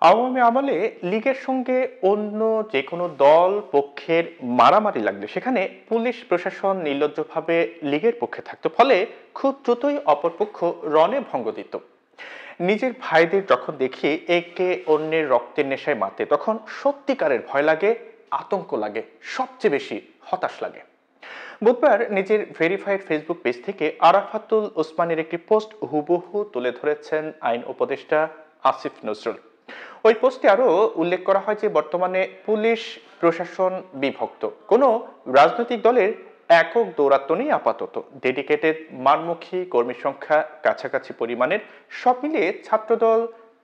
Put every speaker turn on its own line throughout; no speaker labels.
আওয়ামী আমলে লীগের সঙ্গে অন্য যে কোনো দল পক্ষের মারামারি লাগলে সেখানে পুলিশ প্রশাসন নির্লজ্জভাবে লীগের পক্ষে থাকতো, ফলে খুব দ্রুতই অপরপক্ষ রণে ভঙ্গ দিত। নিজের ভাইদের যখন দেখি একে অন্যের রক্তের নেশায় মাতে, তখন সত্যিকারের ভয় লাগে, আতঙ্ক লাগে, সবচেয়ে বেশি হতাশ লাগে। বুধবার নিজের ভেরিফাইড ফেসবুক পেজ থেকে আরাফাতুল ওসমানের একটি পোস্ট হুবহু তুলে ধরেছেন আইন উপদেষ্টা আসিফ নজরুল। ওই পোস্টে আরো উল্লেখ করা হয় যে বর্তমানে পুলিশ প্রশাসন বিভক্ত, কোনো রাজনৈতিক দলের একক দৌরাত্ম্য নেই আপাতত। ডেডিকেটেড মারমুখী কর্মী সংখ্যা কাছাকাছি পরিমাণের। সব মিলিয়ে ছাত্রদল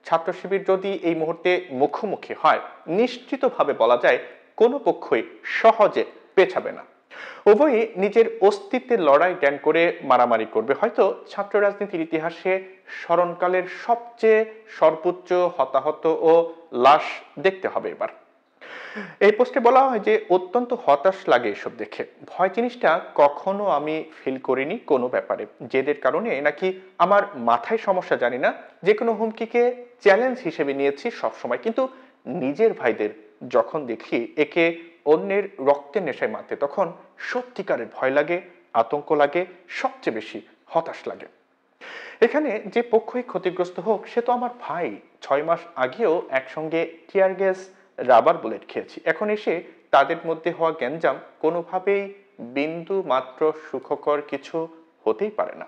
ছাত্র শিবির যদি এই মুহূর্তে মুখোমুখি হয়, নিশ্চিতভাবে বলা যায় কোনো পক্ষই সহজে পেছাবে না। উভয়ই নিজের অস্তিত্বের লড়াই জ্ঞান করে মারামারি করবে। হয়তো ছাত্র রাজনীতির ইতিহাসে স্মরণকালের সবচেয়ে সর্বোচ্চ হতাহত ও লাশ দেখতে হবে এবার। এই পোস্টে বলা হয় যে অত্যন্ত হতাশ লাগে এসব দেখে। ভয় জিনিসটা কখনো আমি ফিল করিনি কোনো ব্যাপারে, জেদের কারণে নাকি আমার মাথায় সমস্যা জানি না, যে কোনো হুমকিকে চ্যালেঞ্জ হিসেবে নিয়েছি সবসময়। কিন্তু নিজের ভাইদের যখন দেখি একে অন্যের রক্তের নেশায় মাতে, তখন সত্যিকারের ভয় লাগে, আতঙ্ক লাগে, সবচেয়ে বেশি হতাশ লাগে। এখানে যে পক্ষই ক্ষতিগ্রস্ত হোক, সে তো আমার ভাই। 6 মাস আগেও একসঙ্গে টিয়ার গ্যাস, রাবার বুলেট খেয়েছি। এখন এসে তাদের মধ্যে হওয়া গ্যাঞ্জাম কোনোভাবেই বিন্দু মাত্র সুখকর কিছু হতেই পারে না।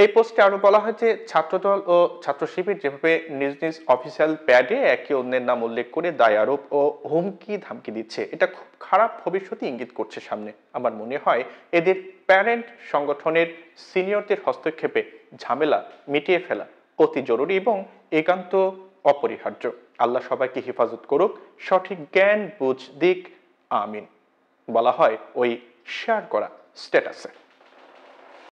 এই পোস্টে আরো বলা হয় যে ছাত্রদল ও ছাত্র শিবির যেভাবে নিজ নিজ অফিসিয়াল প্যাডে একে অন্যের নাম উল্লেখ করে দায় আরোপ ও হুমকি ধামকি দিচ্ছে, এটা খুব খারাপ ভবিষ্যৎ ইঙ্গিত করছে সামনে। আমার মনে হয় এদের প্যারেন্ট সংগঠনের সিনিয়রদের হস্তক্ষেপে ঝামেলা মিটিয়ে ফেলা অতি জরুরি এবং একান্ত অপরিহার্য। আল্লাহ সবাইকে হেফাজত করুক, সঠিক জ্ঞান বুঝ দিক, আমিন, বলা হয় ওই শেয়ার করা স্ট্যাটাসে।